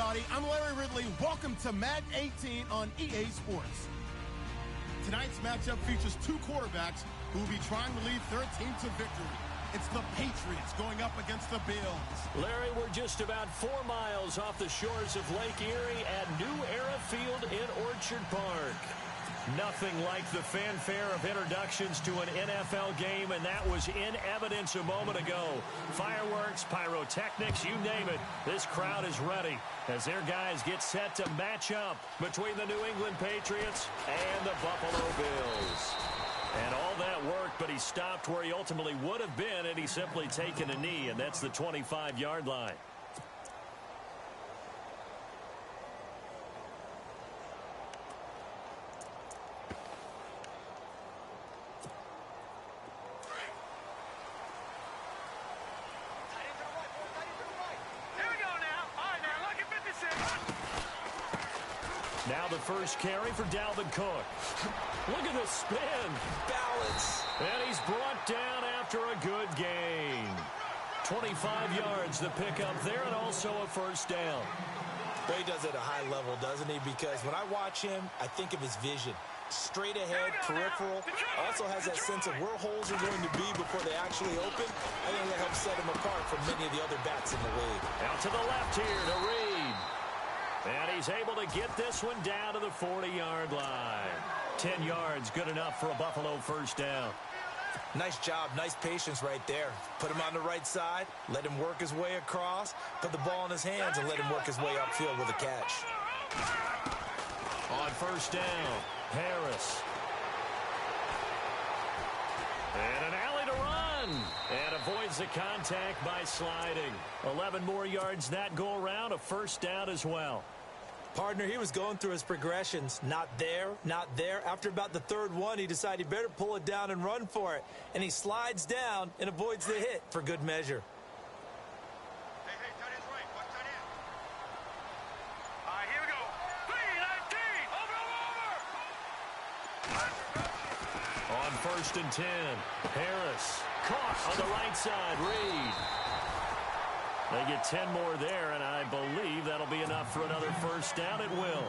everybody. I'm Larry Ridley. Welcome to Madden 18 on EA Sports. Tonight's matchup features two quarterbacks who will be trying to lead their team to victory. It's the Patriots going up against the Bills. Larry, we're just about 4 miles off the shores of Lake Erie at New Era Field in Orchard Park. Nothing like the fanfare of introductions to an NFL game, and that was in evidence a moment ago. Fireworks, pyrotechnics, you name it. This crowd is ready as their guys get set to match up between the New England Patriots and the Buffalo Bills. And all that worked, but he stopped where he ultimately would have been had he simply taken a knee, and that's the 25-yard line. Now the first carry for Dalvin Cook. Look at the spin. Balance. And he's brought down after a good gain. 25 yards the pickup there, and also a first down. He does it at a high level, doesn't he? Because when I watch him, I think of his vision. Straight ahead, peripheral. Also has that sense of where holes are going to be before they actually open. I think that helps set him apart from many of the other backs in the league. Out to the left here to Reed. And he's able to get this one down to the 40-yard line. 10 yards, good enough for a Buffalo first down. Nice job, nice patience right there. Put him on the right side, let him work his way across, put the ball in his hands, and let him work his way upfield with a catch. On first down, Harris. And an alley to run. And avoids the contact by sliding. 11 more yards that go around, a first down as well. Partner, he was going through his progressions. Not there, not there. After about the third one, he decided he better pull it down and run for it. And he slides down and avoids the hit for good measure. Hey, tight end's right. Watch tight end. All right, here we go. 3-19. Over. On first and 10, Harris. Caught on the right side, Reed. They get 10 more there, and I believe that'll be enough for another first down. It will.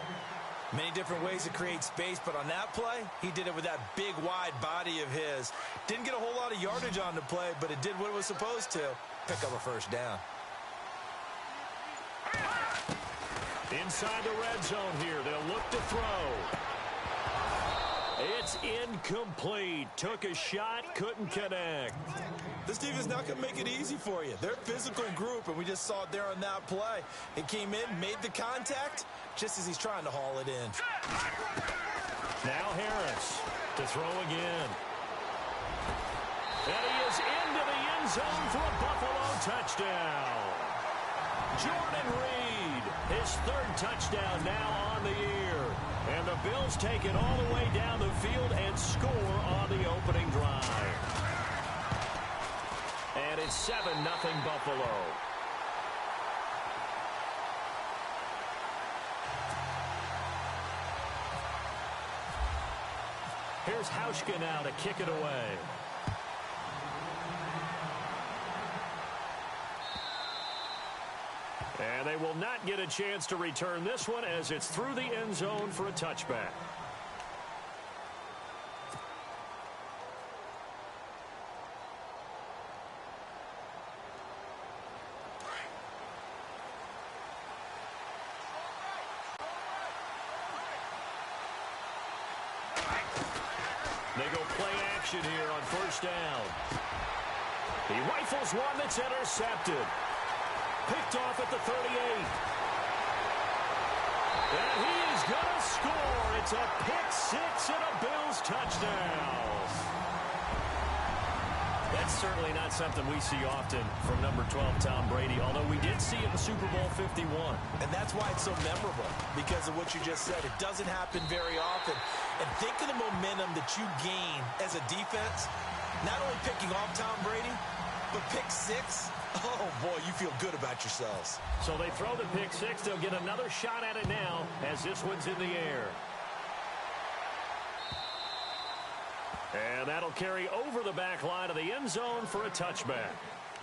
Many different ways to create space, but on that play, he did it with that big, wide body of his. Didn't get a whole lot of yardage on the play, but it did what it was supposed to. Pick up a first down. Inside the red zone here. They'll look to throw. It's incomplete. Took a shot, couldn't connect. This team is not going to make it easy for you. They're a physical group, and we just saw it there on that play. It came in, made the contact, just as he's trying to haul it in. Now Harris to throw again. And he is into the end zone for a Buffalo touchdown. Jordan Reed, his third touchdown now on the year. And the Bills take it all the way down the field and score on the opening drive. And it's 7-0 Buffalo. Here's Hauschka now to kick it away. And they will not get a chance to return this one as it's through the end zone for a touchback. They go play action here on first down. He rifles one that's intercepted. Picked off at the 38. And he is going to score. It's a pick six and a Bills touchdown. That's certainly not something we see often from number 12, Tom Brady, although we did see it in Super Bowl 51. And that's why it's so memorable, because of what you just said. It doesn't happen very often. And think of the momentum that you gain as a defense, not only picking off Tom Brady, but pick six. Oh, boy, you feel good about yourselves. So they throw the pick six. They'll get another shot at it now as this one's in the air. And that'll carry over the back line of the end zone for a touchback.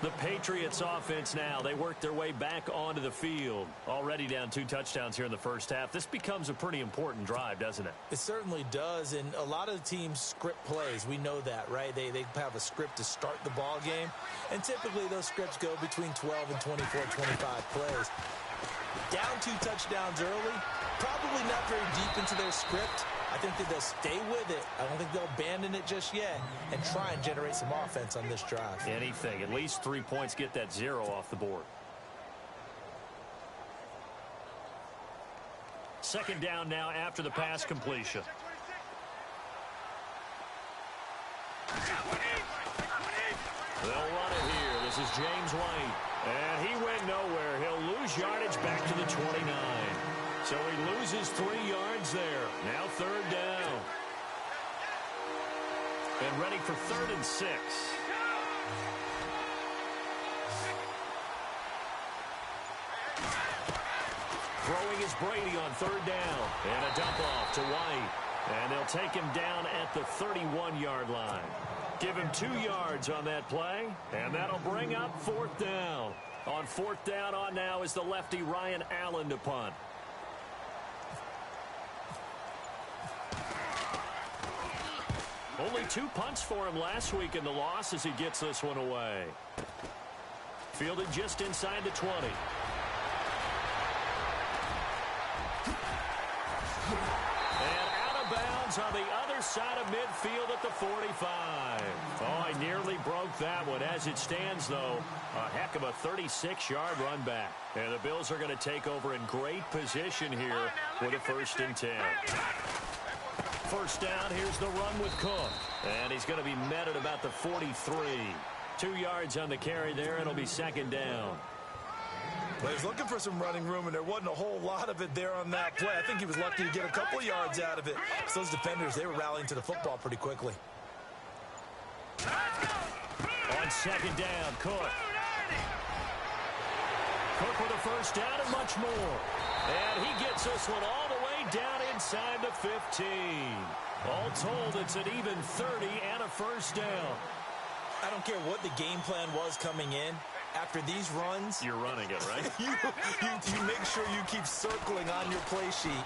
The Patriots offense now, they work their way back onto the field. Already down 2 touchdowns here in the first half. This becomes a pretty important drive, doesn't it? It certainly does, and a lot of the teams script plays. We know that, right? They have a script to start the ball game, and typically those scripts go between 12 and 24, 25 plays. Down 2 touchdowns early, probably not very deep into their script. I think that they'll stay with it. I don't think they'll abandon it just yet and try and generate some offense on this drive. Anything. At least 3 points, get that 0 off the board. Second down now after the pass completion. They'll run it here. This is James White. And he went nowhere. He'll lose yardage back to the 29. So he loses 3 yards there. Now 3rd down. And ready for 3rd and 6. Throwing is Brady on 3rd down. And a dump off to White. And they'll take him down at the 31-yard line. Give him 2 yards on that play. And that'll bring up 4th down. On 4th down on now is the lefty Ryan Allen to punt. Only 2 punts for him last week in the loss as he gets this one away. Fielded just inside the 20. And out of bounds on the other side of midfield at the 45. Oh, I nearly broke that one. As it stands, though, a heck of a 36-yard run back. And the Bills are going to take over in great position here with a 1st and 10. First down, here's the run with Cook. And he's going to be met at about the 43. 2 yards on the carry there. It'll be 2nd down. Well, he's looking for some running room, and there wasn't a whole lot of it there on that play. I think he was lucky to get a couple of yards out of it. So those defenders, they were rallying to the football pretty quickly. On 2nd down, Cook. Cook with a 1st down and much more. And he gets this one all the way down inside the 15. All told, it's an even 30 and a 1st down. I don't care what the game plan was coming in. After these runs, you're running it, right? you make sure you keep circling on your play sheet,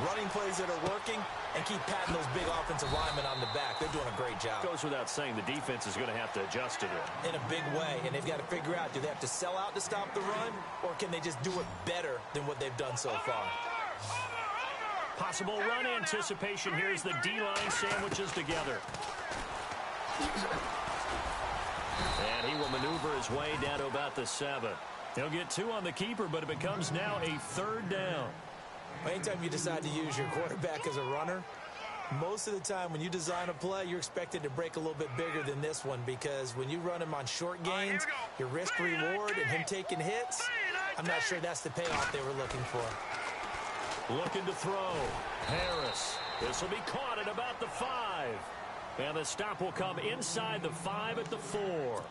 running plays that are working, and keep patting those big offensive linemen on the back. They're doing a great job. Goes without saying the defense is going to have to adjust to it. In a big way, and they've got to figure out, do they have to sell out to stop the run, or can they just do it better than what they've done so far? Possible run anticipation here as the D-line sandwiches together. And he will maneuver his way down to about the 7. He'll get 2 on the keeper, but it becomes now a 3rd down. Anytime you decide to use your quarterback as a runner, most of the time when you design a play, you're expected to break a little bit bigger than this one, because when you run him on short gains, your risk-reward and him taking hits, I'm not sure that's the payoff they were looking for. Looking to throw. Harris. This will be caught at about the 5. And the stop will come inside the 5 at the 4.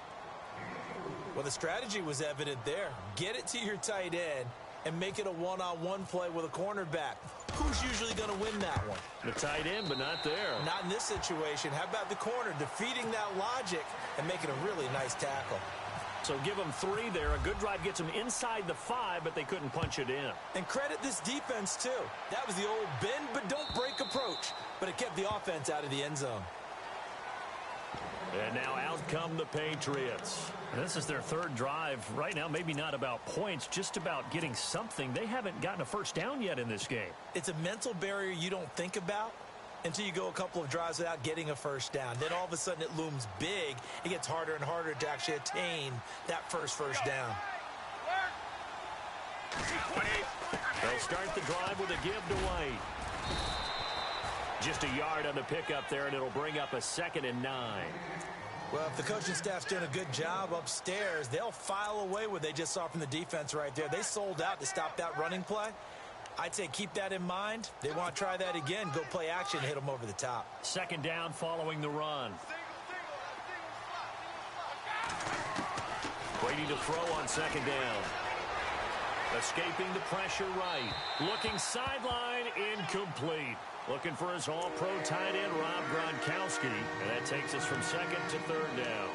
Well, the strategy was evident there. Get it to your tight end and make it a one-on-one play with a cornerback. Who's usually going to win that one? The tight end, but not there. Not in this situation. How about the corner defeating that logic and making a really nice tackle? So give them 3 there. A good drive gets them inside the 5, but they couldn't punch it in. And credit this defense, too. That was the old bend but don't break approach, but it kept the offense out of the end zone. And now out come the Patriots. This is their 3rd drive. Right now, maybe not about points, just about getting something. They haven't gotten a 1st down yet in this game. It's a mental barrier you don't think about until you go a couple of drives without getting a 1st down. Then all of a sudden it looms big. It gets harder and harder to actually attain that first down. They'll start the drive with a give to White. Just a yard on the pickup there, and it'll bring up a 2nd and 9. Well, if the coaching staff's doing a good job upstairs, they'll file away what they just saw from the defense right there. They sold out to stop that running play. I'd say keep that in mind. They want to try that again. Go play action, hit them over the top. 2nd down following the run. Brady to throw on 2nd down. Escaping the pressure right. Looking sideline, incomplete. Looking for his all-pro tight end, Rob Gronkowski. And that takes us from 2nd to 3rd down.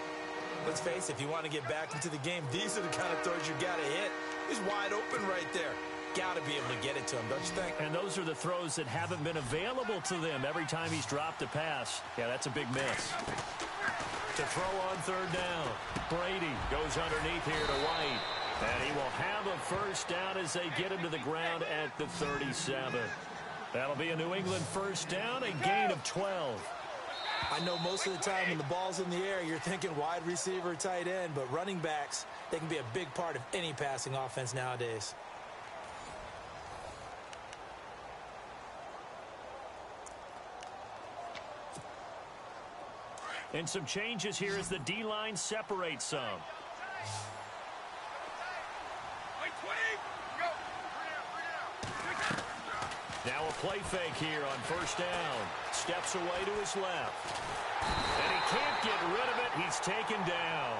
Let's face it, if you want to get back into the game, these are the kind of throws you got to hit. He's wide open right there. Got to be able to get it to him, don't you think? And those are the throws that haven't been available to them every time he's dropped a pass. Yeah, that's a big miss. To throw on third down, Brady goes underneath here to White. And he will have a first down as they get him to the ground at the 37. That'll be a New England first down, a gain of 12. I know most of the time when the ball's in the air, you're thinking wide receiver, tight end, but running backs, they can be a big part of any passing offense nowadays. And some changes here as the D-line separates some. Now a play fake here on first down. Steps away to his left. And he can't get rid of it. He's taken down.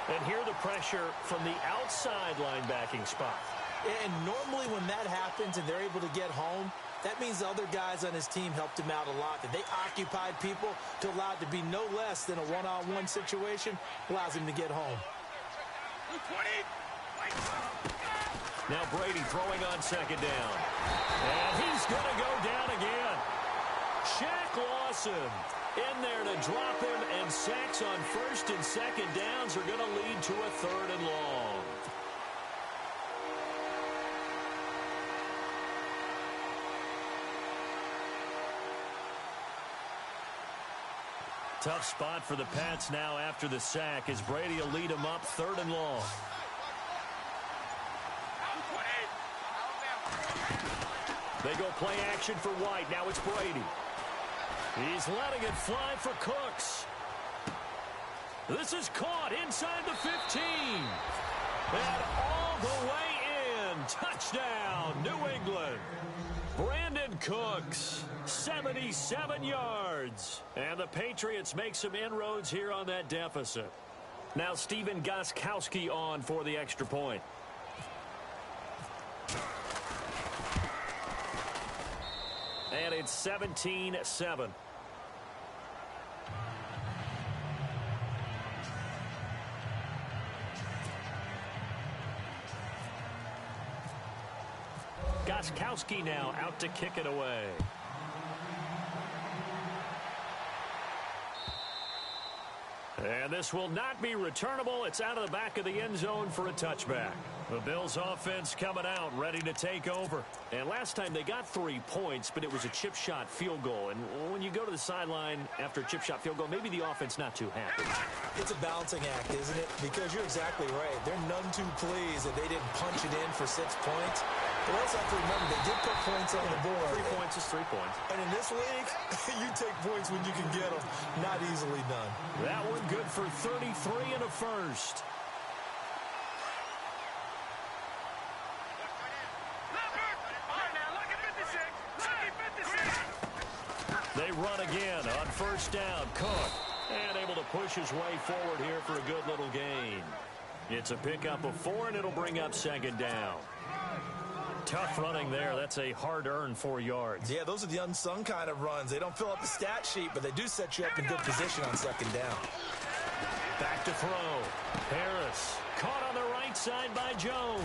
And here the pressure from the outside linebacking spot. And normally when that happens and they're able to get home, that means the other guys on his team helped him out a lot. That they occupied people to allow it to be no less than a one-on-one situation, allows him to get home. Now Brady throwing on second down. And he's going to go down again. Shaq Lawson in there to drop him, and sacks on first and second downs are going to lead to a third and long. Tough spot for the Pats now after the sack as Brady will lead them up third and long. They go play action for White. Now it's Brady. He's letting it fly for Cooks. This is caught inside the 15. And all the way in. Touchdown, New England. Brandon Cooks, 77 yards. And the Patriots make some inroads here on that deficit. Now Stephen Gostkowski on for the extra point. And it's 17-7. Gostkowski now out to kick it away. And this will not be returnable. It's out of the back of the end zone for a touchback. The Bills offense coming out, ready to take over. And last time they got 3 points, but it was a chip shot field goal. And when you go to the sideline after a chip shot field goal, maybe the offense not too happy. It's a balancing act, isn't it? Because you're exactly right. They're none too pleased that they didn't punch it in for 6 points. But also have to remember, they did put points on the board. 3 points is 3 points. And in this league, you take points when you can get them. Not easily done. That one good for 33 and a first. They run again on first down. Cook. And able to push his way forward here for a good little gain. It's a pickup of 4, and it'll bring up second down. Tough running there. That's a hard-earned 4 yards. Yeah, those are the unsung kind of runs. They don't fill up the stat sheet, but they do set you up in good position on second down. Back to throw. Harris caught on the right side by Jones.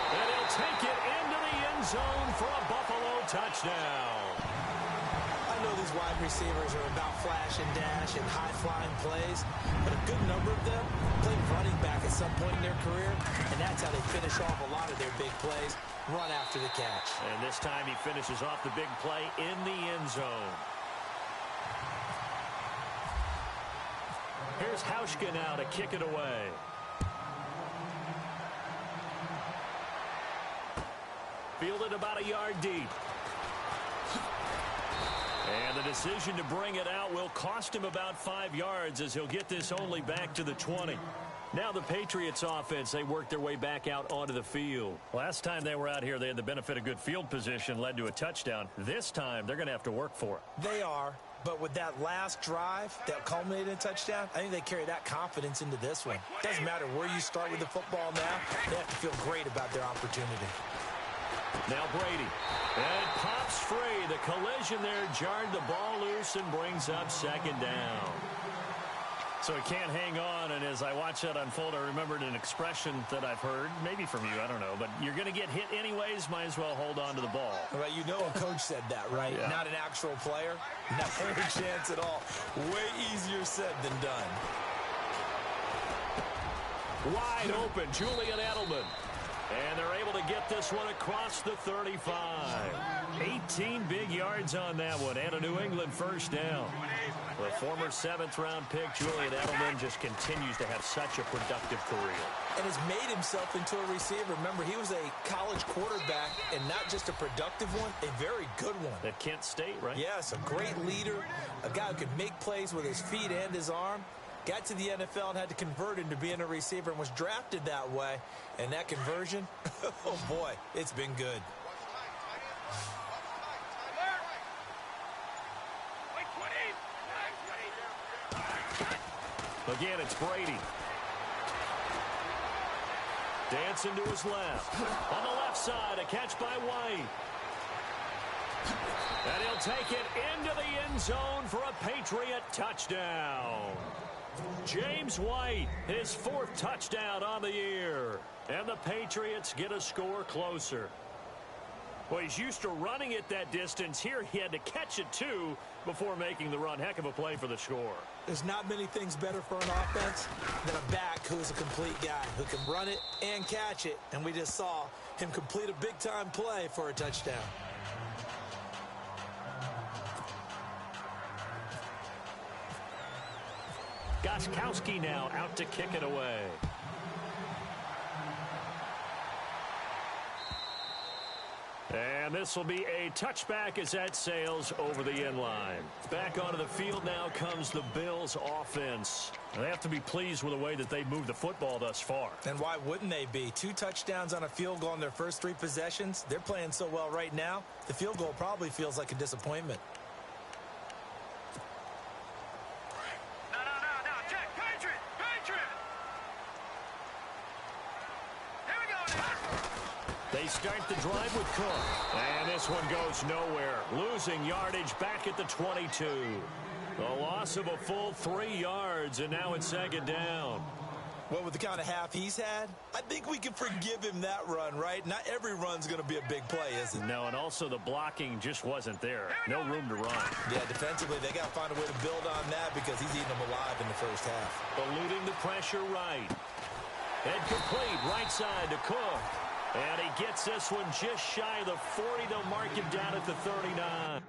And he'll take it into the end zone for a Buffalo touchdown. I know these wide receivers are about flash and dash and high-flying plays, but a good number of them played running back at some point in their career, and that's how they finish off a lot of their big plays, run after the catch. And this time he finishes off the big play in the end zone. Here's Hauschka now to kick it away. Fielded about a yard deep. And the decision to bring it out will cost him about 5 yards as he'll get this only back to the 20. Now the Patriots offense, they work their way back out onto the field. Last time they were out here, they had the benefit of good field position, led to a touchdown. This time, they're going to have to work for it. They are, but with that last drive that culminated in a touchdown, I think they carry that confidence into this one. Doesn't matter where you start with the football now, they have to feel great about their opportunity. Now Brady. And it pops free. The collision there jarred the ball loose and brings up second down. So he can't hang on, and as I watch that unfold, I remembered an expression that I've heard, maybe from you, I don't know, but you're going to get hit anyways, might as well hold on to the ball. Well, you know a coach said that, right? Yeah. Not an actual player. Not a chance at all. Way easier said than done. Wide open, Julian Edelman. And they're able to get this one across the 35. 18 big yards on that one, and a New England first down. The former 7th-round pick, Julian Edelman, just continues to have such a productive career. And has made himself into a receiver. Remember, he was a college quarterback, and not just a productive one, a very good one. At Kent State, right? Yes, a great leader, a guy who could make plays with his feet and his arm. Got to the NFL and had to convert into being a receiver and was drafted that way. And that conversion, oh boy, it's been good. Again, it's Brady. Dancing to his left. On the left side, a catch by White. And he'll take it into the end zone for a Patriot touchdown. James White, his 4th touchdown on the year. And the Patriots get a score closer. Well, he's used to running it that distance. Here he had to catch it, too, before making the run. Heck of a play for the score. There's not many things better for an offense than a back who's a complete guy, who can run it and catch it. And we just saw him complete a big-time play for a touchdown. Gostkowski now out to kick it away. And this will be a touchback as that sails over the end line. Back onto the field now comes the Bills offense. And they have to be pleased with the way that they've moved the football thus far. And why wouldn't they be? 2 touchdowns on a field goal in their first 3 possessions. They're playing so well right now, the field goal probably feels like a disappointment. They start the drive with Cook. And this one goes nowhere. Losing yardage back at the 22. A loss of a full 3 yards, and now it's 2nd down. Well, with the kind of half he's had, I think we can forgive him that run, right? Not every run's going to be a big play, is it? No, and also the blocking just wasn't there. No room to run. Yeah, defensively, they got to find a way to build on that because he's eating them alive in the first half. Eluding the pressure right. And complete right side to Cook. And he gets this one just shy of the 40. They'll mark him down at the 39.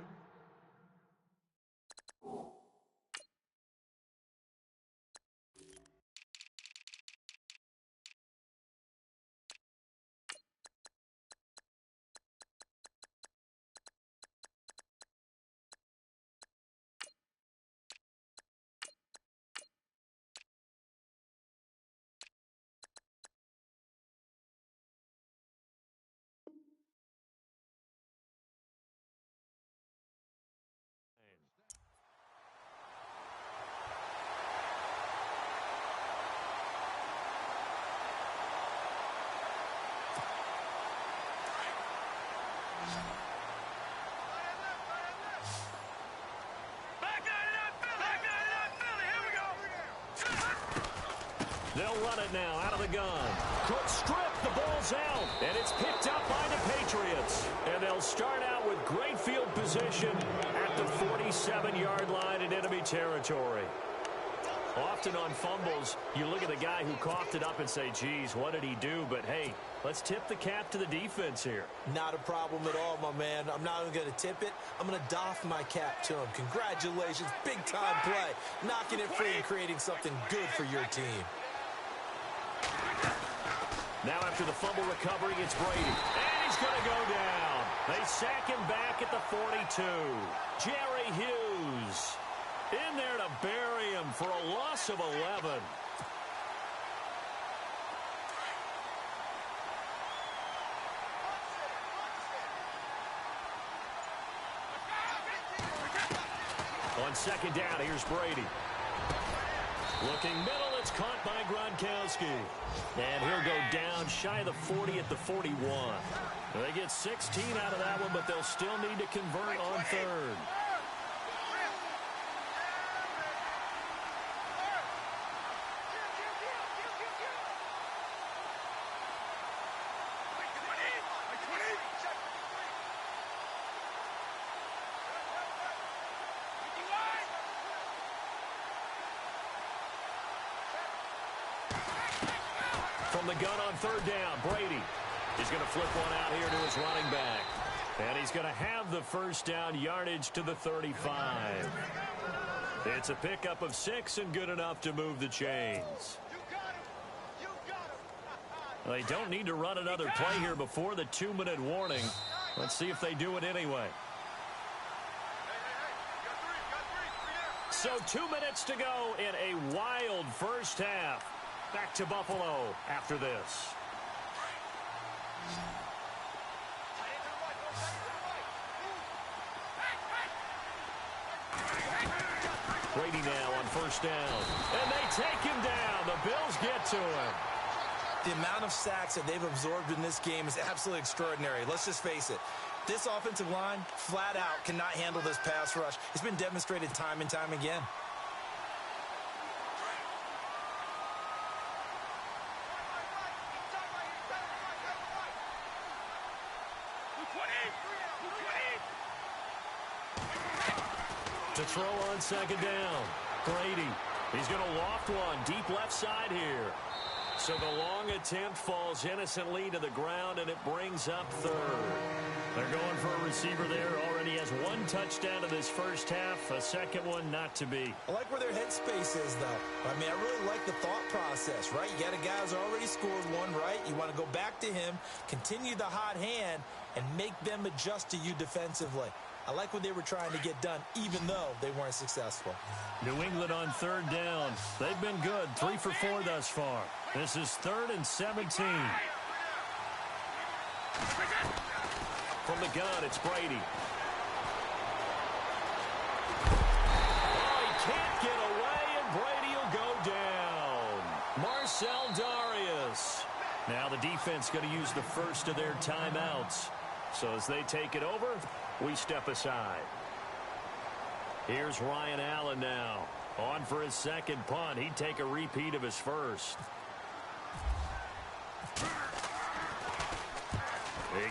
They'll run it now out of the gun. Cook stripped, the ball's out, and it's picked up by the Patriots. And they'll start out with great field position at the 47-yard line in enemy territory. Often on fumbles, you look at the guy who coughed it up and say, geez, what did he do? But, hey, let's tip the cap to the defense here. Not a problem at all, my man. I'm not even going to tip it. I'm going to doff my cap to him. Congratulations. Big-time play. Knocking it free and creating something good for your team. Now after the fumble recovery, it's Brady. And he's going to go down. They sack him back at the 42. Jerry Hughes in there to bury him for a loss of 11. On 2nd down, here's Brady. Looking middle, it's caught by Gronkowski. And he'll go down shy of the 40 at the 41. They get 16 out of that one, but they'll still need to convert on 3rd. From the gun on third down, Brady. He's going to flip one out here to his running back. And he's going to have the first down, yardage to the 35. It's a pickup of 6 and good enough to move the chains. They don't need to run another play here before the 2-minute warning. Let's see if they do it anyway. So 2 minutes to go in a wild first half. Back to Buffalo after this. Brady now on first down. And they take him down. The Bills get to him. The amount of sacks that they've absorbed in this game is absolutely extraordinary. Let's just face it. This offensive line, flat out, cannot handle this pass rush. It's been demonstrated time and time again. To throw on second down. Brady. He's going to loft one deep left side here. So the long attempt falls innocently to the ground, and it brings up third. They're going for a receiver there. Already has 1 touchdown in this first half. A second one not to be. I like where their headspace is, though. I mean, I really like the thought process, right? You got a guy who's already scored one, right? You want to go back to him, continue the hot hand, and make them adjust to you defensively. I like what they were trying to get done, even though they weren't successful. New England on third down. They've been good. 3 for 4 thus far. This is 3rd and 17. From the gun, it's Brady. Oh, he can't get away, and Brady will go down. Marcel Darius. Now the defense going to use the first of their timeouts. So as they take it over, we step aside. Here's Ryan Allen now. On for his second punt. He'd take a repeat of his first.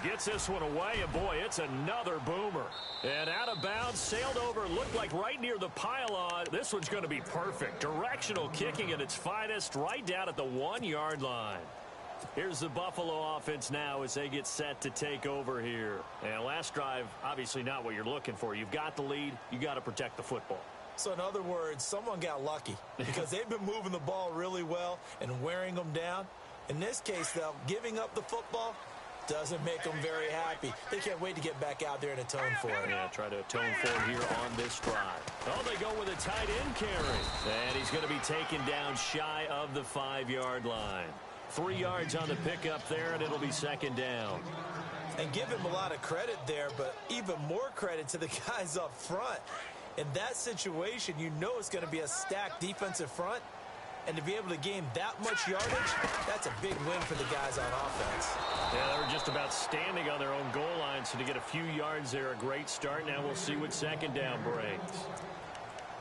He gets this one away, and boy, it's another boomer. And out of bounds, sailed over, looked like right near the pylon. This one's going to be perfect. Directional kicking at its finest, right down at the 1-yard line. Here's the Buffalo offense now as they get set to take over here. And last drive, obviously not what you're looking for. You've got the lead. You got to protect the football. So in other words, someone got lucky because they've been moving the ball really well and wearing them down. In this case, though, giving up the football doesn't make them very happy. They can't wait to get back out there and atone for it. Yeah, try to atone for it here on this drive. Oh, they go with a tight end carry. And he's going to be taken down shy of the 5-yard line. 3 yards on the pickup there, and it'll be second down. And give him a lot of credit there, but even more credit to the guys up front. In that situation, you know it's going to be a stacked defensive front. And to be able to gain that much yardage, that's a big win for the guys on offense. Yeah, they were just about standing on their own goal line, so to get a few yards there, a great start. Now we'll see what second down brings.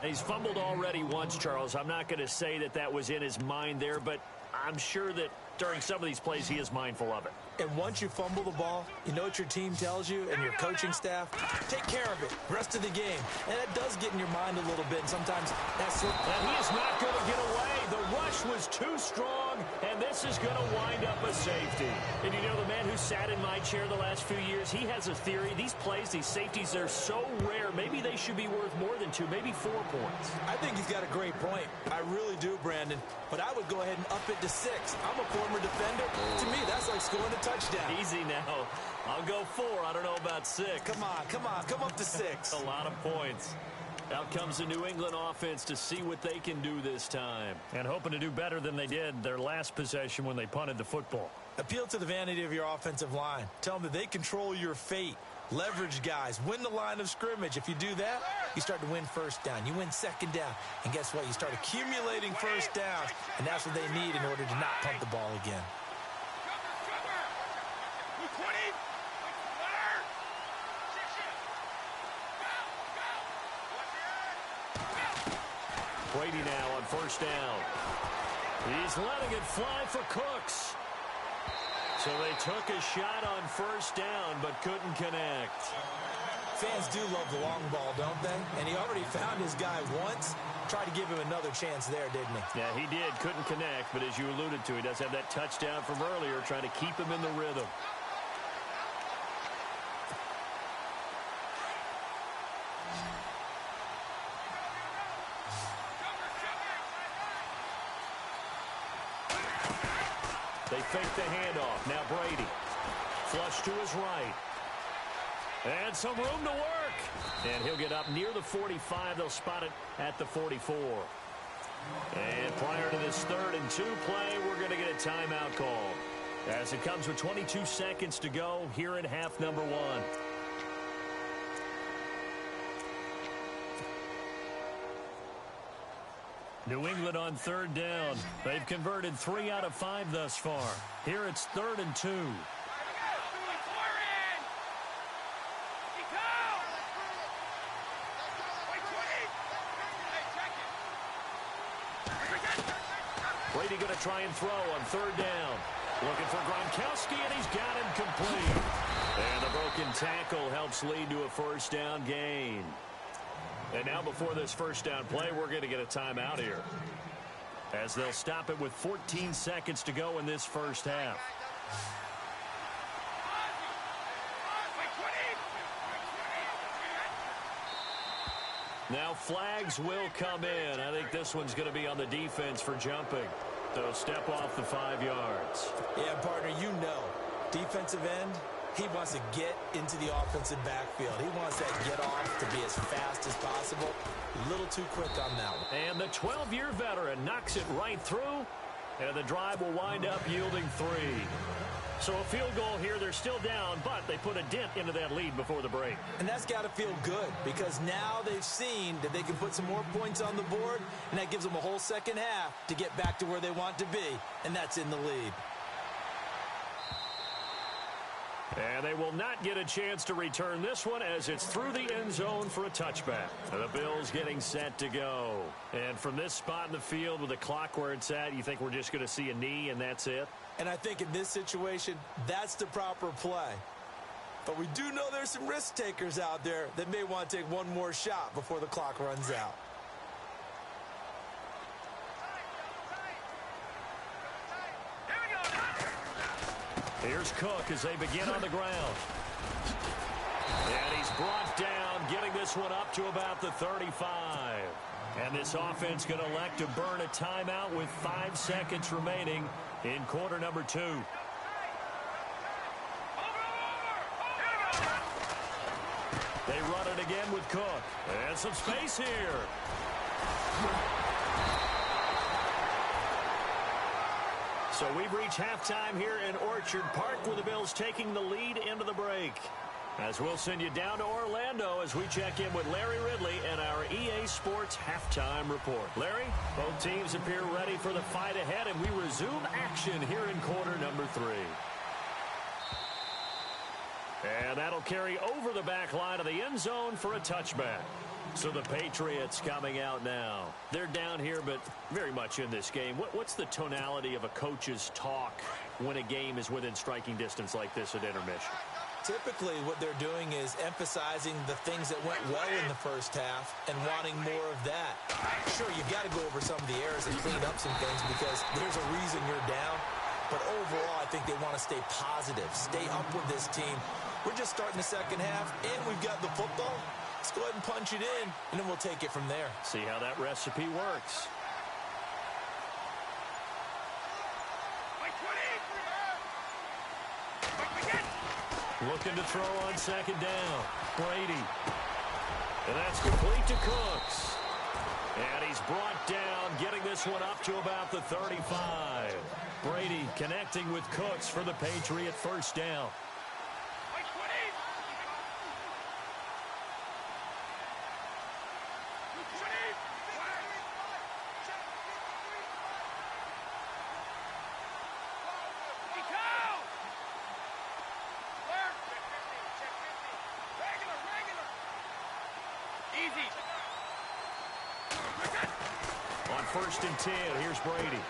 He's fumbled already once, Charles. I'm not going to say that that was in his mind there, but I'm sure that during some of these plays he is mindful of it. And once you fumble the ball, you know what your team tells you and your coaching staff? Take care of it. Rest of the game. And that does get in your mind a little bit. And sometimes that's... And he is not going to get away. The rush was too strong, and this is going to wind up a safety. And you know, the man who sat in my chair the last few years, he has a theory. These plays, these safeties, they're so rare. Maybe they should be worth more than 2, maybe 4 points. I think he's got a great point. I really do, Brandon. But I would go ahead and up it to 6. I'm a former defender. To me, that's like scoring a touchdown. Easy now. I'll go 4. I don't know about 6. Come on. Come up to 6. A lot of points. Out comes the New England offense to see what they can do this time. And hoping to do better than they did their last possession when they punted the football. Appeal to the vanity of your offensive line. Tell them that they control your fate. Leverage guys. Win the line of scrimmage. If you do that, you start to win first down. You win second down. And guess what? You start accumulating first downs. And that's what they need in order to not punt the ball again. Brady now on first down. He's letting it fly for Cooks. So they took a shot on first down but couldn't connect. Fans do love the long ball, don't they? And he already found his guy once. Tried to give him another chance there, didn't he? Yeah, he did. Couldn't connect, but as you alluded to, he does have that touchdown from earlier, trying to keep him in the rhythm. They fake the handoff. Now Brady. Flush to his right. And some room to work. And he'll get up near the 45. They'll spot it at the 44. And prior to this 3rd and 2 play, we're going to get a timeout call, as it comes with 22 seconds to go here in half number 1. New England on 3rd down. They've converted 3 out of 5 thus far. Here it's 3rd and 2. Brady going to try and throw on 3rd down. Looking for Gronkowski, and he's got him complete. And the broken tackle helps lead to a 1st down gain. And now before this 1st down play, we're going to get a timeout here, as they'll stop it with 14 seconds to go in this 1st half. Now flags will come in. I think this one's going to be on the defense for jumping. So step off the 5 yards. Yeah, partner, you know, defensive end, he wants to get into the offensive backfield. He wants that get off to be as fast as possible. A little too quick on that one. And the 12-year veteran knocks it right through, and the drive will wind up yielding 3. So a field goal here. They're still down, but they put a dent into that lead before the break. And that's got to feel good, because now they've seen that they can put some more points on the board, and that gives them a whole 2nd half to get back to where they want to be, and that's in the lead. And they will not get a chance to return this one, as it's through the end zone for a touchback. And the Bills getting set to go. And from this spot in the field with the clock where it's at, you think we're just going to see a knee and that's it? And I think in this situation, that's the proper play. But we do know there's some risk takers out there that may want to take one more shot before the clock runs out. Here's Cook as they begin on the ground. And he's brought down, getting this one up to about the 35. And this offense going to elect to burn a timeout with 5 seconds remaining in quarter number 2. They run it again with Cook. And some space here. So we've reached halftime here in Orchard Park, with the Bills taking the lead into the break. As we'll send you down to Orlando as we check in with Larry Ridley and our EA Sports Halftime Report. Larry, both teams appear ready for the fight ahead, and we resume action here in quarter number 3. And that'll carry over the back line of the end zone for a touchback. So the Patriots coming out now. They're down here, but very much in this game. What's the tonality of a coach's talk when a game is within striking distance like this at intermission? Typically, what they're doing is emphasizing the things that went well in the first half and wanting more of that. Sure, you've got to go over some of the errors and clean up some things, because there's a reason you're down. But overall, I think they want to stay positive, stay up with this team. We're just starting the second half, and we've got the football. Let's go ahead and punch it in, and then we'll take it from there. See how that recipe works. Looking to throw on second down. Brady. And that's complete to Cooks. And he's brought down, getting this one up to about the 35. Brady connecting with Cooks for the Patriot 1st down. On 1st and 10, here's Brady.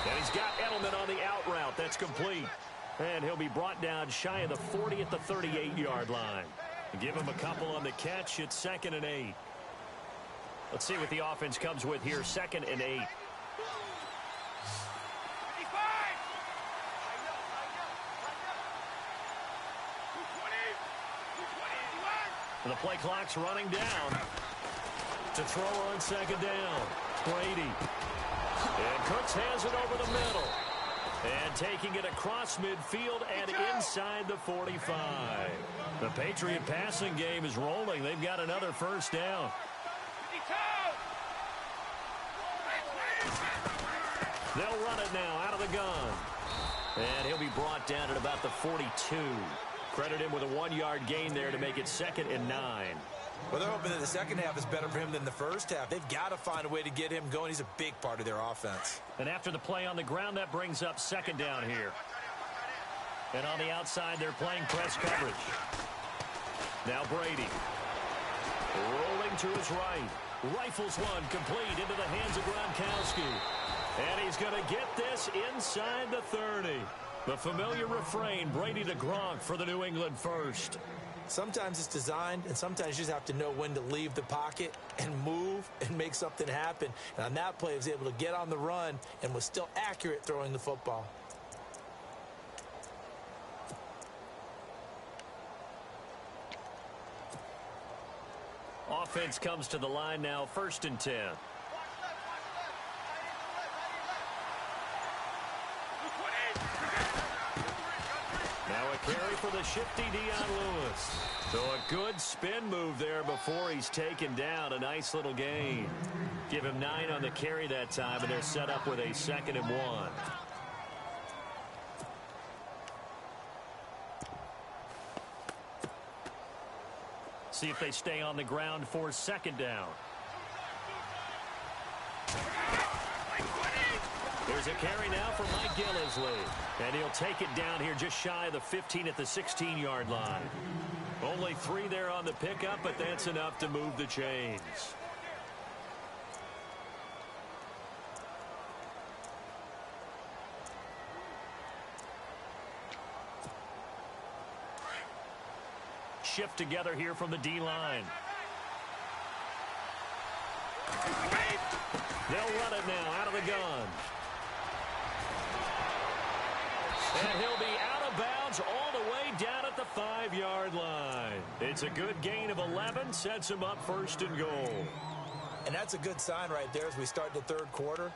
And he's got Edelman on the out route. That's complete. And he'll be brought down shy of the 40 at the 38-yard line. Give him a couple on the catch. It's 2nd and 8. Let's see what the offense comes with here. 2nd and 8. The play clock's running down. To throw on 2nd down. Brady. And Cooks has it over the middle. And taking it across midfield and inside the 45. The Patriot passing game is rolling. They've got another first down. They'll run it now out of the gun. And he'll be brought down at about the 42. Credit him with a 1-yard gain there to make it 2nd and 9. Well, they're hoping that the second half is better for him than the first half. They've got to find a way to get him going. He's a big part of their offense. And after the play on the ground, that brings up 2nd down here. And on the outside, they're playing press coverage. Now Brady. Rolling to his right. Rifles one complete into the hands of Gronkowski. And he's going to get this inside the 30. The familiar refrain, Brady to Gronk for the New England first. Sometimes it's designed, and sometimes you just have to know when to leave the pocket and move and make something happen. And on that play, he was able to get on the run and was still accurate throwing the football. Offense comes to the line now, 1st and 10. Now a carry for the shifty Dion Lewis. So a good spin move there before he's taken down. A nice little gain. Give him 9 on the carry that time, and they're set up with a 2nd and 1. See if they stay on the ground for 2nd down. There's a carry now for Mike Gillislee. And he'll take it down here just shy of the 15 at the 16-yard line. Only 3 there on the pickup, but that's enough to move the chains. Shift together here from the D-line. They'll run it now out of the gun. And he'll be out of bounds all the way down at the 5-yard line. It's a good gain of 11, sets him up 1st and goal. And that's a good sign right there as we start the 3rd quarter.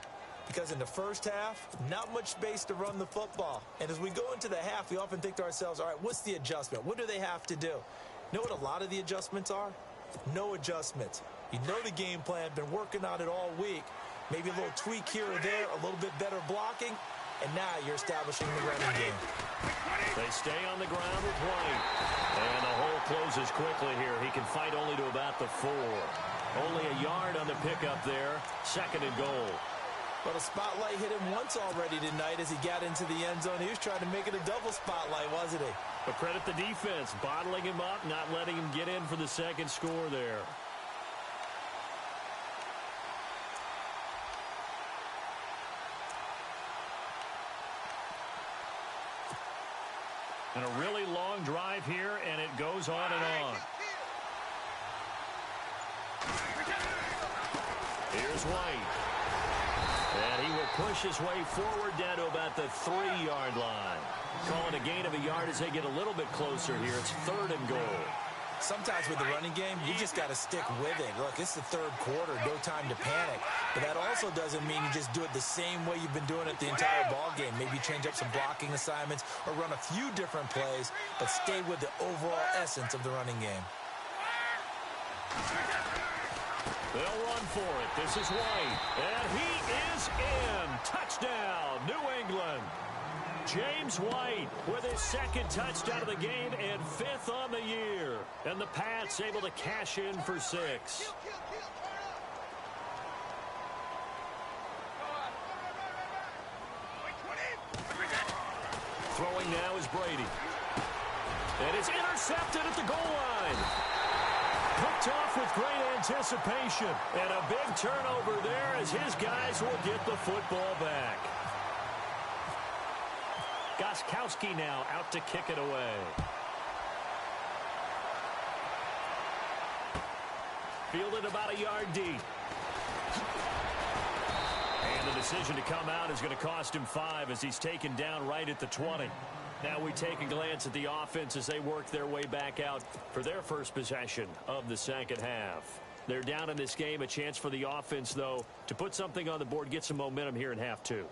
Because in the first half, not much space to run the football. And as we go into the half, we often think to ourselves, all right, what's the adjustment? What do they have to do? You know what a lot of the adjustments are? No adjustments. You know the game plan, been working on it all week. Maybe a little tweak here or there, a little bit better blocking, and now you're establishing the running game. They stay on the ground with White. And the hole closes quickly here. He can fight only to about the 4. Only a yard on the pickup there. 2nd and goal. Well, the spotlight hit him once already tonight as he got into the end zone. He was trying to make it a double spotlight, wasn't he? But credit the defense, bottling him up, not letting him get in for the 2nd score there. And a really long drive here, and it goes on and on. Here's White. And he will push his way forward down to about the 3-yard line. Calling a gain of a yard as they get a little bit closer here. It's 3rd and goal. Sometimes with the running game, you just got to stick with it. Look, it's the 3rd quarter, no time to panic. But that also doesn't mean you just do it the same way you've been doing it the entire ball game. Maybe change up some blocking assignments or run a few different plays, but stay with the overall essence of the running game. They'll run for it. This is White. And he is in. Touchdown, New England. James White with his 2nd touchdown of the game and 5th on the year. And the Pats able to cash in for 6. Throwing now is Brady. And it's intercepted at the goal line. Picked off with great anticipation. And a big turnover there as his guys will get the football back. Gostkowski now out to kick it away. Fielded about a yard deep. And the decision to come out is going to cost him 5 as he's taken down right at the 20. Now we take a glance at the offense as they work their way back out for their first possession of the second half. They're down in this game. A chance for the offense, though, to put something on the board, get some momentum here in half 2.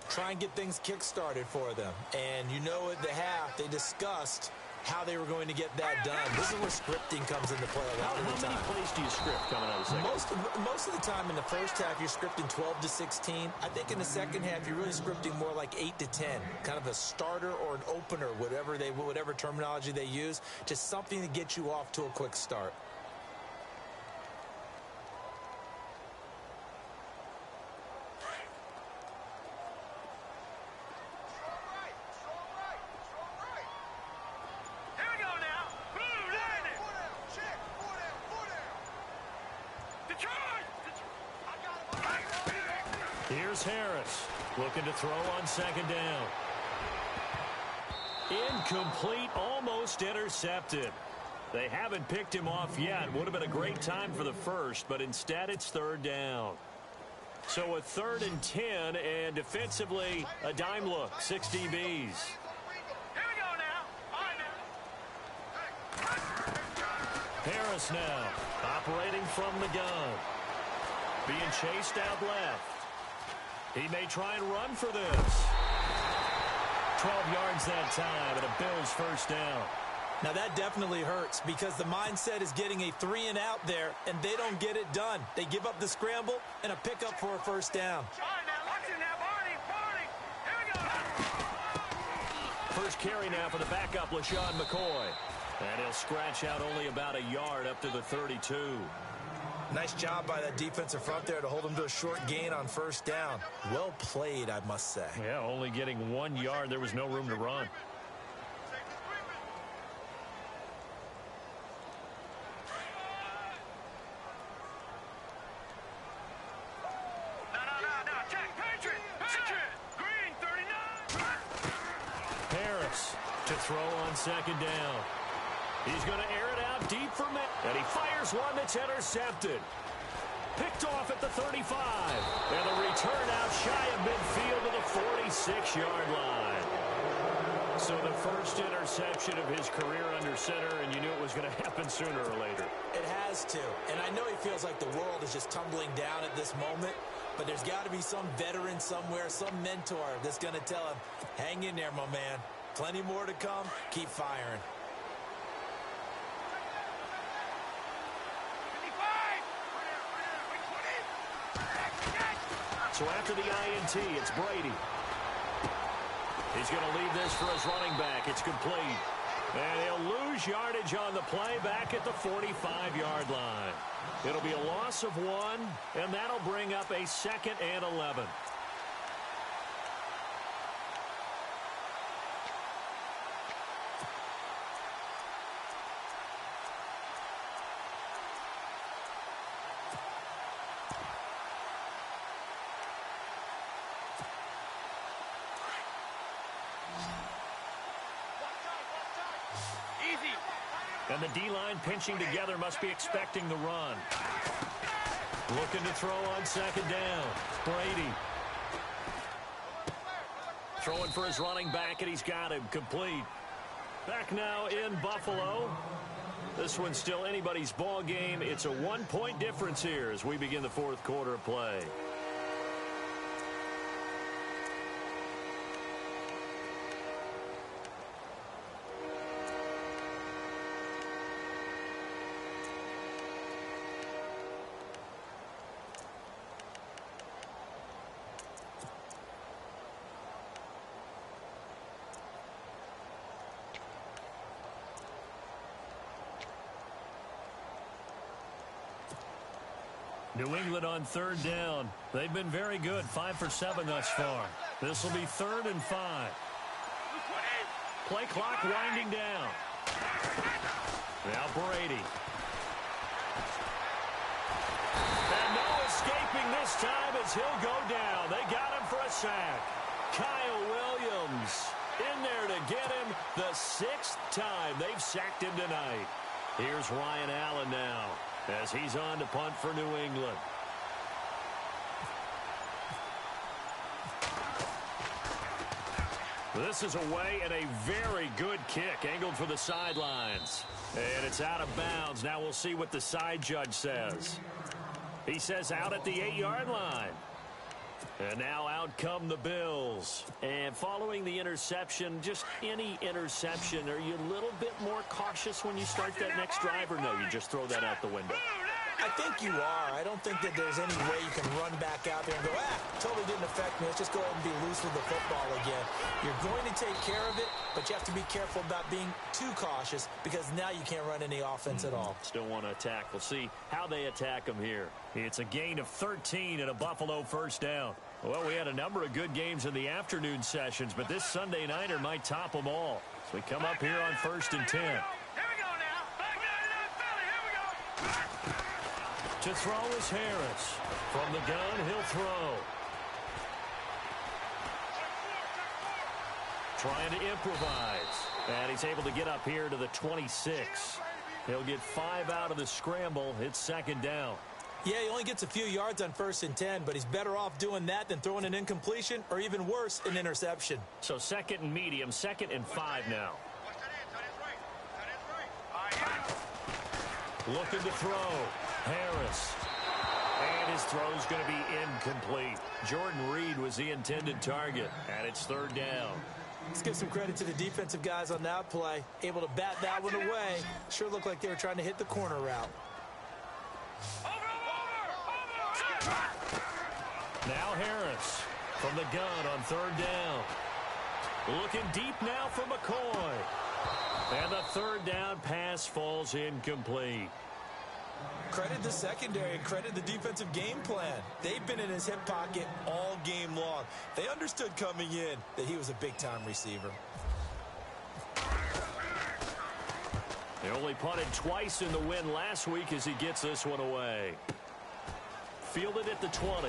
Try and get things kick-started for them. And you know at the half, they discussed how they were going to get that done. This is where scripting comes into play a lot of the time. How many plays do you script coming out of the second? Most of the time in the first half, you're scripting 12 to 16. I think in the second half, you're really scripting more like 8 to 10. Kind of a starter or an opener, whatever terminology they use. Just something to get you off to a quick start. Here's Harris looking to throw on second down. Incomplete, almost intercepted. They haven't picked him off yet. Would have been a great time for the first, but instead it's third down. So a 3rd and 10, and defensively a dime look, 6 DBs. Harris now operating from the gun. Being chased out left. He may try and run for this. 12 yards that time, and a Bills first down. Now that definitely hurts because the mindset is getting a 3-and-out there, and they don't get it done. They give up the scramble and a pickup for a first down. First carry now for the backup, LaShawn McCoy. And he'll scratch out only about a yard up to the 32. Nice job by that defensive front there to hold him to a short gain on first down. Well played, I must say. Yeah, only getting 1 yard. There was no room to run. Harris to throw on second down. He's going to air it out deep for Mitt. And he fires one that's intercepted. Picked off at the 35. And the return out shy of midfield to the 46-yard line. So the first interception of his career under center, and you knew it was going to happen sooner or later. It has to. And I know he feels like the world is just tumbling down at this moment. But there's got to be some veteran somewhere, some mentor that's going to tell him, hang in there, my man. Plenty more to come. Keep firing. So after the INT, it's Brady. He's going to leave this for his running back. It's complete. And he'll lose yardage on the play back at the 45-yard line. It'll be a loss of 1, and that'll bring up a 2nd and 11. And the D-line pinching together, must be expecting the run. Looking to throw on second down. Brady. Throwing for his running back, and he's got him complete. Back now in Buffalo. This one's still anybody's ball game. It's a 1-point difference here as we begin the 4th quarter of play. New England on 3rd down. They've been very good, 5 for 7 thus far. This will be 3rd and 5. Play clock winding down. Now Brady. And no escaping this time as he'll go down. They got him for a sack. Kyle Williams in there to get him the 6th time they've sacked him tonight. Here's Ryan Allen now. as he's on to punt for New England. This is away and a very good kick angled for the sidelines. And it's out of bounds. Now we'll see what the side judge says. He says out at the 8-yard line. And now out come the Bills. And following the interception, just any interception, are you a little bit more cautious when you start that next drive, or no, you just throw that out the window? I think you are. I don't think that there's any way you can run back out there and go, totally didn't affect me. Let's just go ahead and be loose with the football again. You're going to take care of it, but you have to be careful about being too cautious because now you can't run any offense at all. Still want to attack. We'll see how they attack them here. It's a gain of 13 and a Buffalo first down. Well, we had a number of good games in the afternoon sessions, but this Sunday nighter might top them all. So we come up here on 1st and 10. Here we go now. Back down, Philly. Here we go. To throw is Harris. From the gun, he'll throw. Trying to improvise. And he's able to get up here to the 26. He'll get 5 out of the scramble. It's 2nd down. Yeah, he only gets a few yards on 1st and 10, but he's better off doing that than throwing an incompletion or even worse, an interception. So 2nd and medium, 2nd and 5 now. Looking to throw. Harris. And his throw's going to be incomplete. Jordan Reed was the intended target, and it's 3rd down. Let's give some credit to the defensive guys on that play. Able to bat that one away. Sure looked like they were trying to hit the corner route. Now Harris from the gun on 3rd down. Looking deep now for McCoy. And the 3rd down pass falls incomplete. Credit the secondary, credit the defensive game plan. They've been in his hip pocket all game long. They understood coming in that he was a big-time receiver. He only punted twice in the win last week as he gets this one away. Fielded at the 20.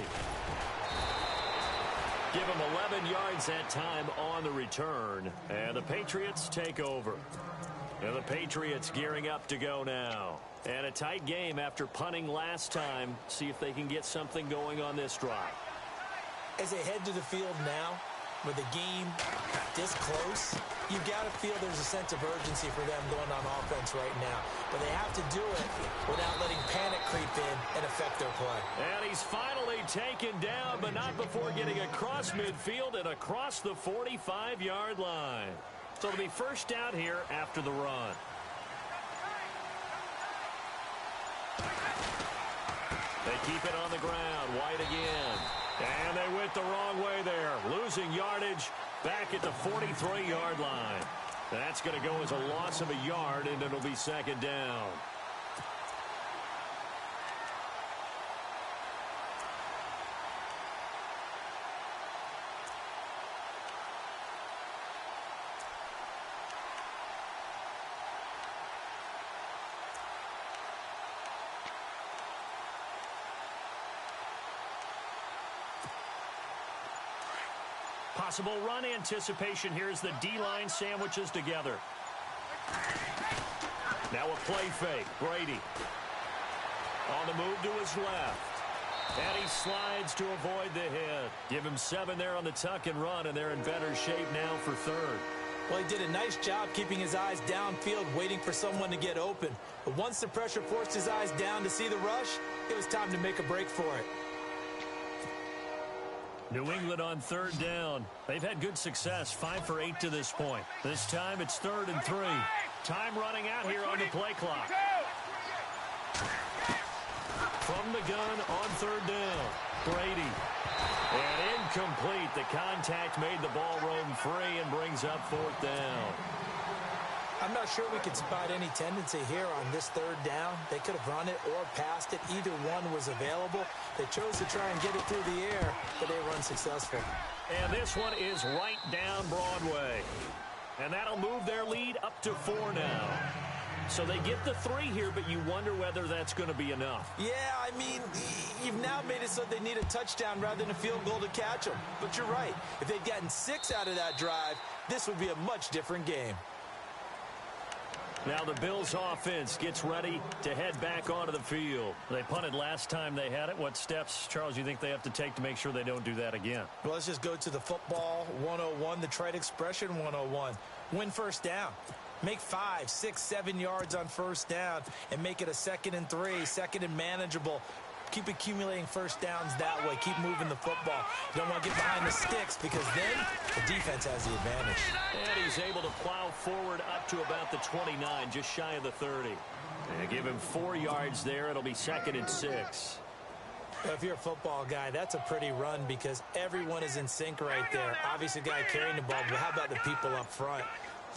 Give him 11 yards that time on the return. And the Patriots take over. And the Patriots gearing up to go now. And a tight game after punting last time. See if they can get something going on this drive. As they head to the field now, with the game this close, you've got to feel there's a sense of urgency for them going on offense right now. But they have to do it without letting panic creep in and affect their play. And he's finally taken down, but not before getting across midfield and across the 45-yard line. So it'll be 1st down here after the run. They keep it on the ground. White again. And they went the wrong way there. Losing yardage back at the 43-yard line. That's going to go as a loss of a yard, and it'll be 2nd down. Possible run anticipation here as the D-line sandwiches together. Now a play fake. Brady on the move to his left. And he slides to avoid the hit. Give him 7 there on the tuck and run, and they're in better shape now for 3rd. Well, he did a nice job keeping his eyes downfield, waiting for someone to get open. But once the pressure forced his eyes down to see the rush, it was time to make a break for it. New England on 3rd down. They've had good success, 5 for 8 to this point. This time it's 3rd and 3. Time running out here on the play clock. From the gun on 3rd down. Brady. And incomplete. The contact made the ball roam free and brings up 4th down. I'm not sure we could spot any tendency here on this 3rd down. They could have run it or passed it. Either one was available. They chose to try and get it through the air, but they were unsuccessful. And this one is right down Broadway. And that'll move their lead up to 4 now. So they get the 3 here, but you wonder whether that's going to be enough. Yeah, I mean, you've now made it so they need a touchdown rather than a field goal to catch them. But you're right. If they'd gotten 6 out of that drive, this would be a much different game. Now the Bills offense gets ready to head back onto the field. They punted last time they had it. What steps, Charles, you think they have to take to make sure they don't do that again? Well, let's just go to the football 101, the trade expression 101. Win first down. Make 5, 6, 7 yards on first down and make it a 2nd and 3, 2nd and manageable. Keep accumulating first downs that way. Keep moving the football. You don't want to get behind the sticks because then the defense has the advantage. And he's able to plow forward up to about the 29, just shy of the 30. And give him 4 yards there. It'll be 2nd and 6. If you're a football guy, that's a pretty run because everyone is in sync right there. Obviously, the guy carrying the ball, but how about the people up front?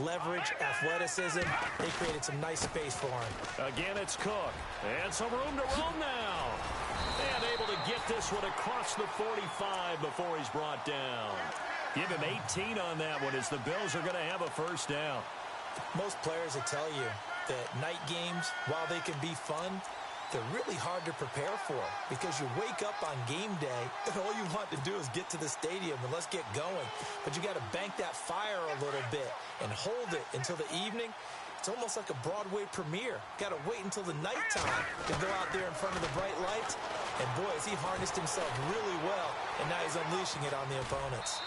Leverage, athleticism, they created some nice space for him. Again, it's Cook. And some room to roam now. And able to get this one across the 45 before he's brought down. Give him 18 on that one as the Bills are going to have a first down. Most players will tell you that night games, while they can be fun, they're really hard to prepare for because you wake up on game day and all you want to do is get to the stadium and let's get going. But you got to bank that fire a little bit and hold it until the evening. It's almost like a Broadway premiere. Got to wait until the nighttime to go out there in front of the bright lights. And boy, has he harnessed himself really well, and now he's unleashing it on the opponents.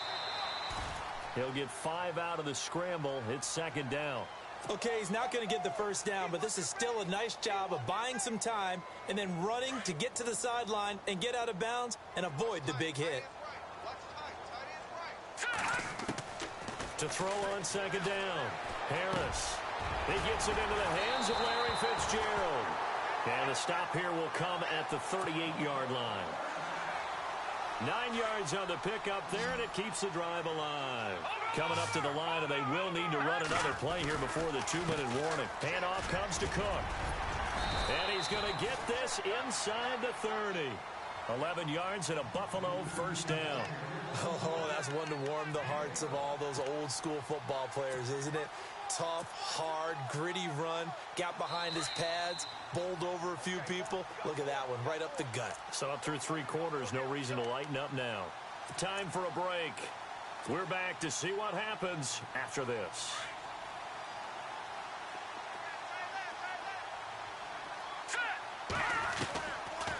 He'll get 5 out of the scramble. It's 2nd down. Okay, he's not going to get the first down, but this is still a nice job of buying some time and then running to get to the sideline and get out of bounds and avoid the big hit. To throw on 2nd down, Harris. He gets it into the hands of Larry Fitzgerald. And the stop here will come at the 38-yard line. 9 yards on the pickup there, and it keeps the drive alive. Coming up to the line, and they will need to run another play here before the 2-minute warning. Handoff comes to Cook. And he's going to get this inside the 30. 11 yards and a Buffalo first down. Oh, that's one to warm the hearts of all those old school football players, isn't it? Tough, hard, gritty run, got behind his pads, bowled over a few people. Look at that one, right up the gut. So up through 3 quarters, no reason to lighten up now. Time for a break. We're back to see what happens after this.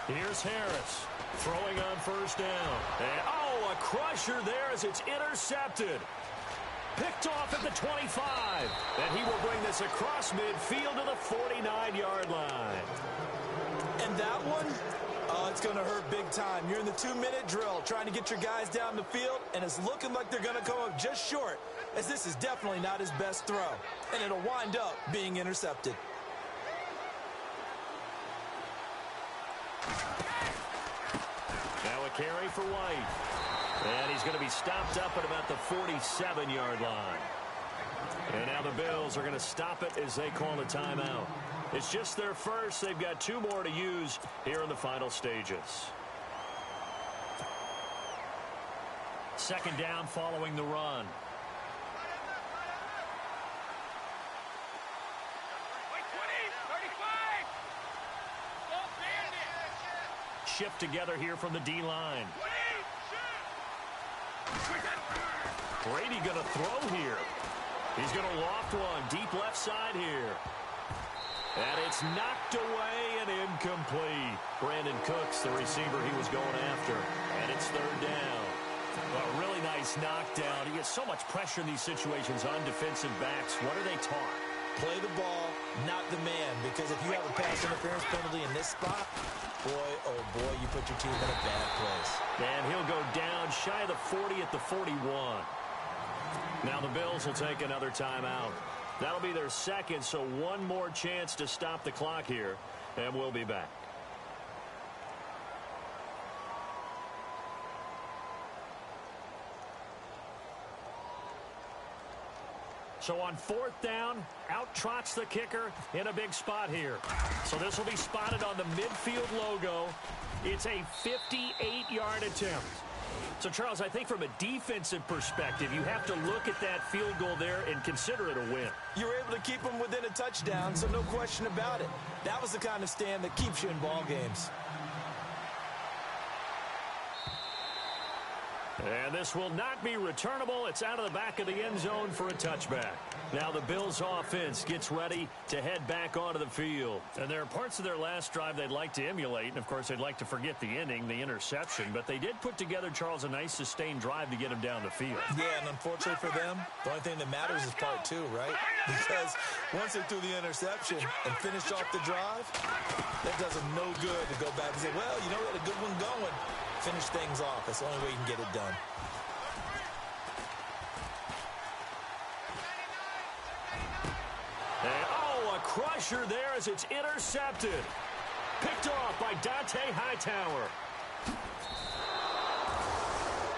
Here's Harris throwing on first down. And, oh, a crusher there as it's intercepted. Picked off at the 25. And he will bring this across midfield to the 49-yard line. And that one, it's going to hurt big time. You're in the 2-minute drill trying to get your guys down the field, and it's looking like they're going to come up just short, as this is definitely not his best throw. And it'll wind up being intercepted. Now a carry for White. And he's going to be stopped up at about the 47-yard line. And now the Bills are going to stop it as they call a timeout. It's just their first. They've got 2 more to use here in the final stages. 2nd down following the run. Shift together here from the D-line. Brady going to throw here. He's going to loft one deep left side here. And it's knocked away and incomplete. Brandon Cooks, the receiver he was going after. And it's 3rd down. A really nice knockdown. He gets so much pressure in these situations on defensive backs. What are they taught? Play the ball, not the man. Because if you have a pass interference penalty in this spot, boy, oh boy, you put your team in a bad place. And he'll go down shy of the 40 at the 41. Now the Bills will take another timeout. That'll be their 2nd, so 1 more chance to stop the clock here, and we'll be back. So on 4th down, out trots the kicker in a big spot here. So this will be spotted on the midfield logo. It's a 58-yard attempt. So, Charles, I think from a defensive perspective, you have to look at that field goal there and consider it a win. You were able to keep them within a touchdown, so no question about it. That was the kind of stand that keeps you in ball games. And this will not be returnable. It's out of the back of the end zone for a touchback. Now the Bills offense gets ready to head back onto the field. And there are parts of their last drive they'd like to emulate. And, of course, they'd like to forget the ending, the interception. But they did put together, Charles, a nice sustained drive to get them down the field. Yeah, and unfortunately for them, the only thing that matters is part two, right? Because once they threw the interception and finished off the drive, that does them no good to go back and say, well, you know, we had a good one going. Finish things off. That's the only way you can get it done. And, oh, a crusher there as it's intercepted. Picked off by Dante Hightower.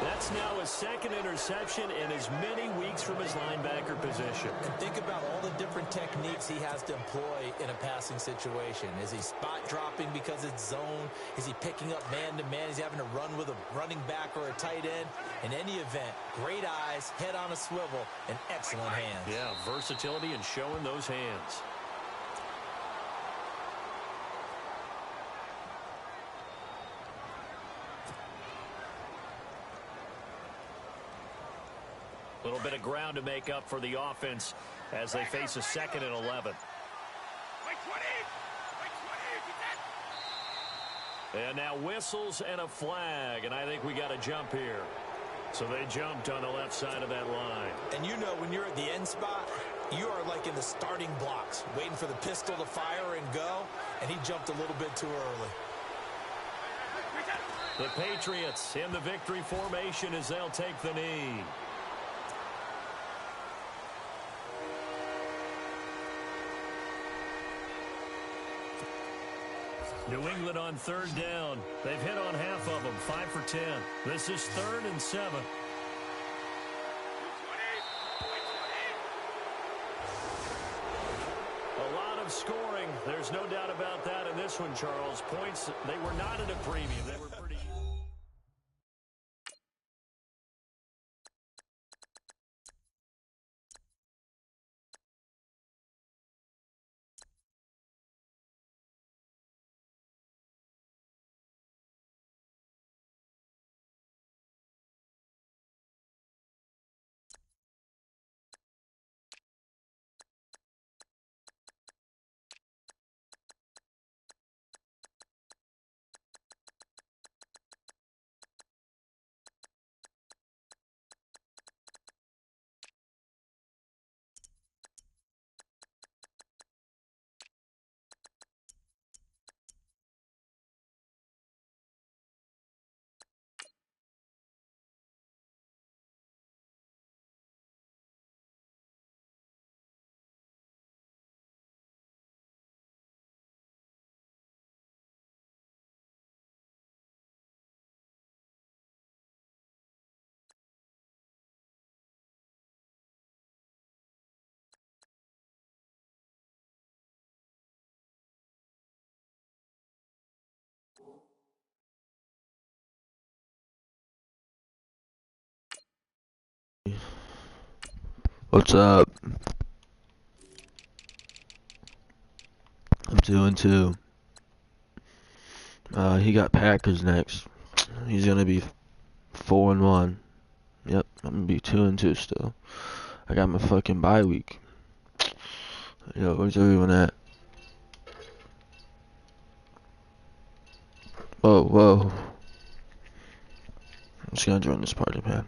That's now his second interception in as many weeks from his linebacker position. And think about all the different techniques he has to employ in a passing situation. Is he spot dropping because it's zone? Is he picking up man-to-man? Is he having to run with a running back or a tight end? In any event, great eyes, head on a swivel, and excellent hands. Yeah, versatility and showing those hands. A little bit of ground to make up for the offense as they face a 2nd and 11. And now whistles and a flag, and I think we got a jump here. So they jumped on the left side of that line. And you know when you're at the end spot, you are like in the starting blocks, waiting for the pistol to fire and go, and he jumped a little bit too early. The Patriots in the victory formation as they'll take the knee. New England on 3rd down. They've hit on half of them, 5 for 10. This is 3rd and 7. A lot of scoring. There's no doubt about that in this one, Charles. Points, they were not at a premium. They were pretty... What's up? I'm 2-2. He got Packers next. He's gonna be 4-1. Yep, I'm gonna be 2-2 still. I got my fucking bye week. Yo, where's everyone at? Whoa, whoa. I'm just gonna join this party, man.